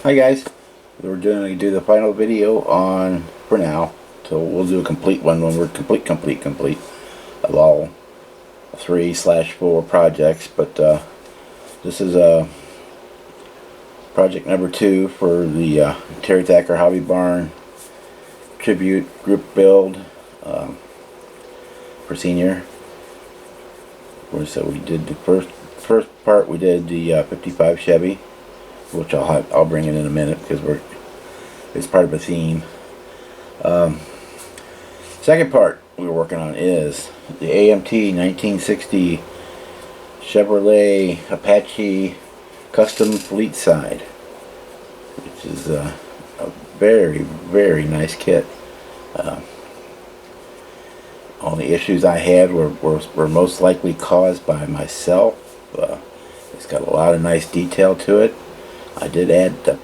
Hi guys, we're going to do the final video on, for now, so we'll do a complete one when we're complete of all 3/4 projects, but this is project number 2 for the Terry Thacker Hobby Barn tribute group build for senior. So we did the first part. We did the 55 Chevy, which I'll bring it in a minute because it's part of a theme. Second part we're working on is the AMT 1960 Chevrolet Apache Custom Fleet side, which is a very nice kit. Only issues I had were most likely caused by myself. It's got a lot of nice detail to it. I did add a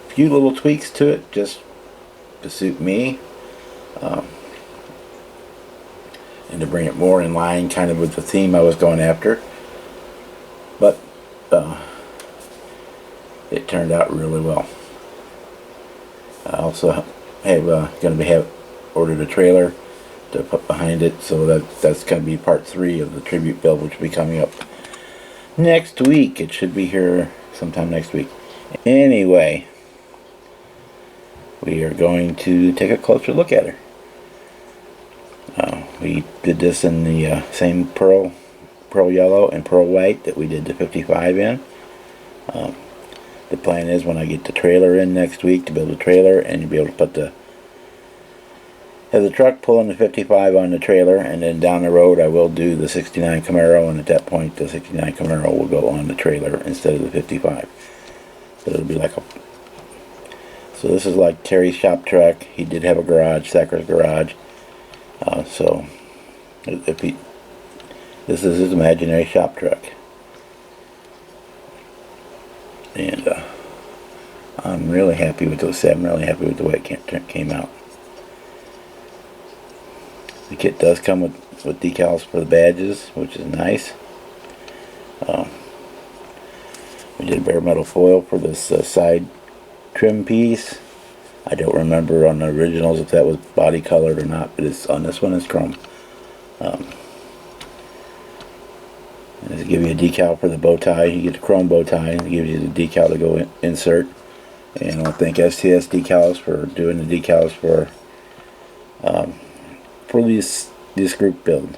few little tweaks to it just to suit me, and to bring it more in line kind of with the theme I was going after. But it turned out really well. I also have ordered a trailer to put behind it, so that's going to be part 3 of the tribute build, which will be coming up next week. It should be here sometime next week. Anyway, we are going to take a closer look at her. We did this in the same pearl yellow and pearl white that we did the 55 in. The plan is when I get the trailer in next week to build a trailer, and you'll be able to have the truck pulling the 55 on the trailer, and then down the road I will do the 69 Camaro, and at that point the 69 Camaro will go on the trailer instead of the 55. But it'll be like so this is like Terry's shop truck. He did have a garage, Thacker's garage. So this is his imaginary shop truck. And I'm really happy with those. I'm really happy with the way it came out. The kit does come with decals for the badges, which is nice. We did bare metal foil for this side trim piece. I don't remember on the originals if that was body colored or not, but it's on this one it's chrome. And to give you a decal for the bow tie, you get the chrome bow tie, and it gives you the decal to go insert. And I want to thank STS Decals for doing the decals for this group build.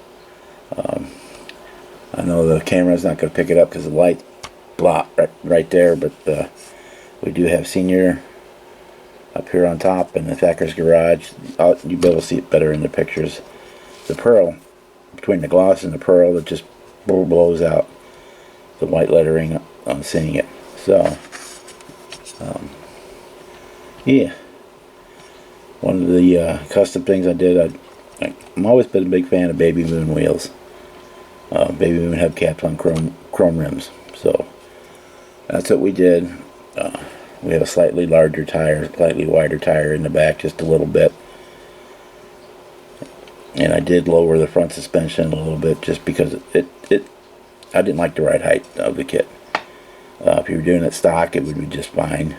I know the camera's not going to pick it up because the light blot right there, but we do have senior up here on top and the Thacker's garage. You'll be able to see it better in the pictures. The pearl, between the gloss and the pearl, that just blows out the white lettering on seeing it. So yeah, one of the custom things I did, I'm always been a big fan of Baby Moon wheels. Baby Moon hubcaps on chrome rims. So that's what we did. We have a slightly larger tire, slightly wider tire in the back, just a little bit. And I did lower the front suspension a little bit just because I didn't like the ride height of the kit. If you were doing it stock, it would be just fine.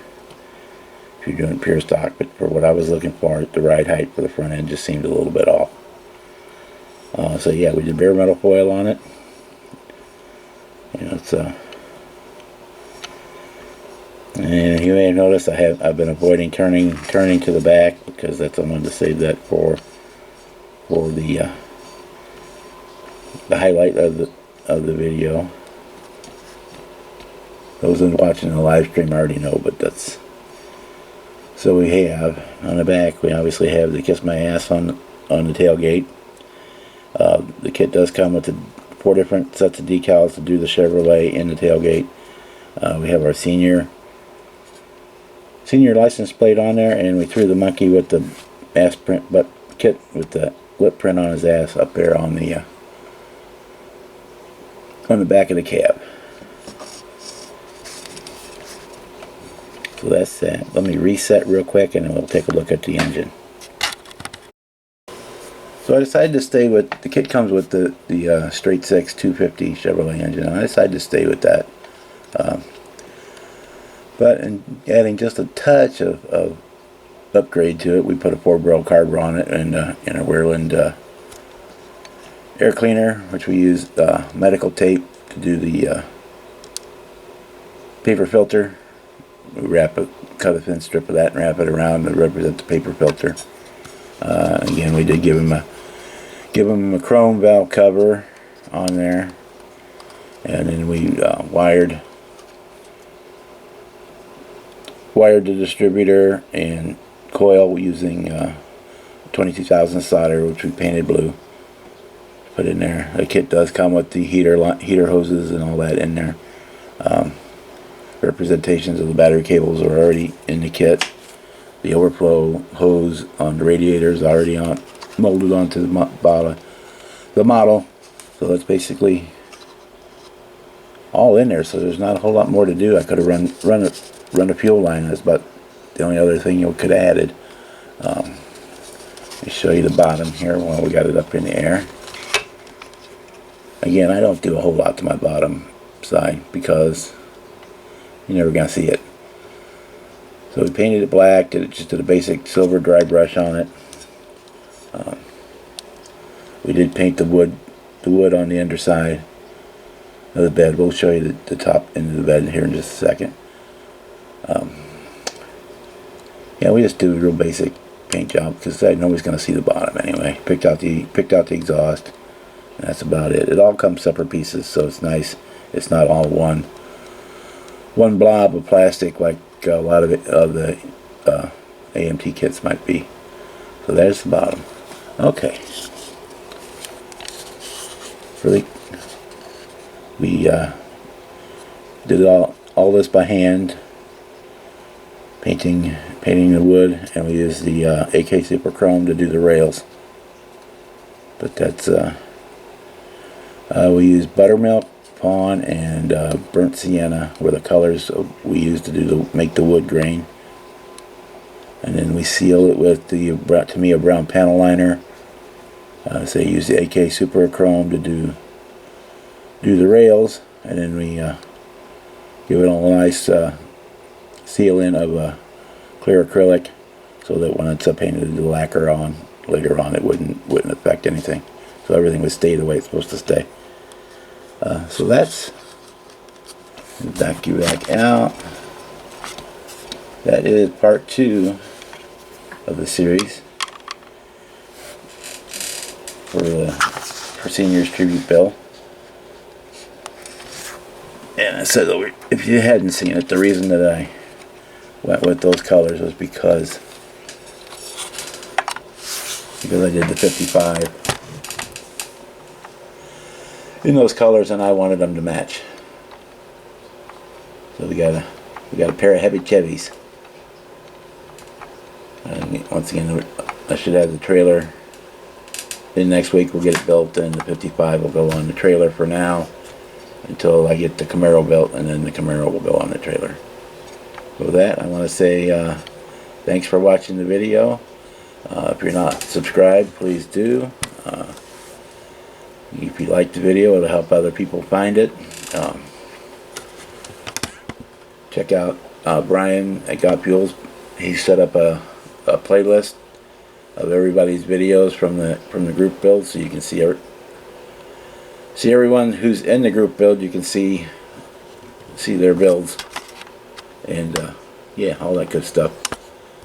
If you're doing pure stock, but for what I was looking for, the ride height for the front end just seemed a little bit off. So yeah, we did bare metal foil on it. You know, it's and you may have noticed I've been avoiding turning to the back because I wanted to save that for the highlight of the video. Those watching the live stream already know, but that's. So we have on the back, we obviously have the Kiss My Ass on the tailgate. The kit does come with the 4 different sets of decals to do the Chevrolet in the tailgate. We have our senior license plate on there, and we threw the monkey with the ass print butt kit with the lip print on his ass up there on the back of the cab. So that's that. Let me reset real quick and then we'll take a look at the engine. So I decided to stay with, the kit comes with the straight 6 250 Chevrolet engine, and I decided to stay with that. But in adding just a touch of upgrade to it, we put a 4-barrel carburetor on it, and in a Whirlwind air cleaner, which we use medical tape to do the paper filter. We cut a thin strip of that and wrap it around to represent the paper filter. Again, we did give him a chrome valve cover on there, and then we wired the distributor and coil using 22,000 solder, which we painted blue. Put in there. The kit does come with the heater hoses and all that in there. Representations of the battery cables are already in the kit. The overflow hose on the radiator is already molded onto the model. So that's basically all in there. So there's not a whole lot more to do. I could have run a fuel line. That's about the only other thing you could have added. Let me show you the bottom here while we got it up in the air. Again, I don't do a whole lot to my bottom side because you're never going to see it. So we painted it black, just did a basic silver dry brush on it. We did paint the wood on the underside of the bed. We'll show you the top end of the bed here in just a second. Yeah, we just do a real basic paint job because nobody's going to see the bottom anyway. Picked out the exhaust, and that's about it. It all comes separate pieces, so it's nice. It's not all one blob of plastic like a lot of the AMT kits might be. So there's the bottom. Okay. We did all this by hand, painting the wood, and we used the AK Super Chrome to do the rails. But that's we used buttermilk, fawn, and burnt sienna were the colors we used to make the wood grain. And then we seal it with the, to me, a brown panel liner. So you use the AK Super Chrome to do the rails, and then we give it a nice seal in of clear acrylic, so that when it's painted the lacquer on later on, it wouldn't affect anything. So everything would stay the way it's supposed to stay. So that's back out. That is part 2 of the series for Seniors Tribute Bill. And I said, if you hadn't seen it, the reason that I went with those colors was because I did the 55 in those colors, and I wanted them to match. So we got a pair of heavy Chevys. And once again, I should have the trailer in next week. We'll get it built, and the 55 will go on the trailer for now until I get the Camaro built, and then the Camaro will go on the trailer. With that, I want to say thanks for watching the video. If you're not subscribed, please do. If you like the video, it'll help other people find it. Check out Brian at Got Fuels. He set up a playlist of everybody's videos from the group build, so you can see everyone who's in the group build. You can see their builds, and yeah, all that good stuff.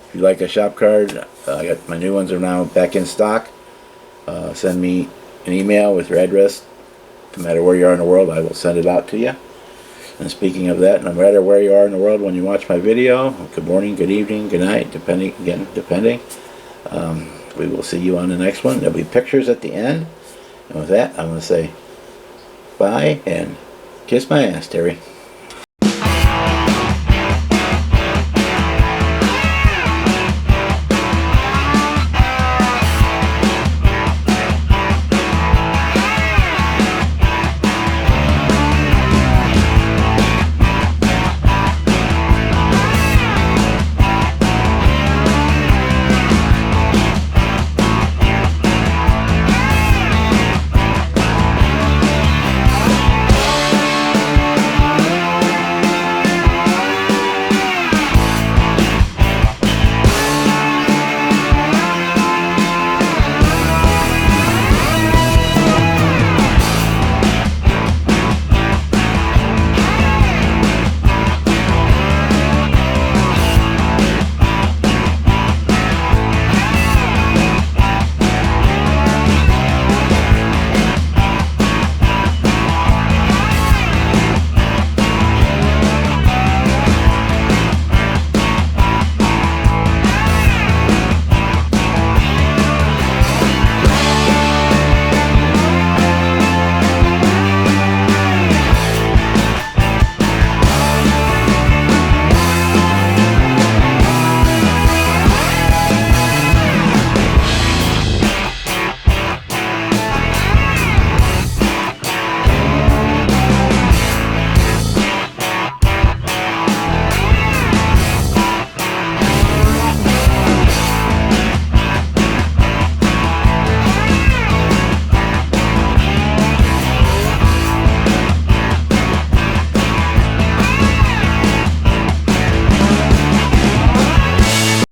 If you like a shop card, I got my new ones are now back in stock. Send me an email with your address. No matter where you are in the world, I will send it out to you. And speaking of that, no matter where you are in the world when you watch my video, good morning, good evening, good night, depending. We will see you on the next one. There'll be pictures at the end. And with that, I'm going to say bye and kiss my ass, Terry.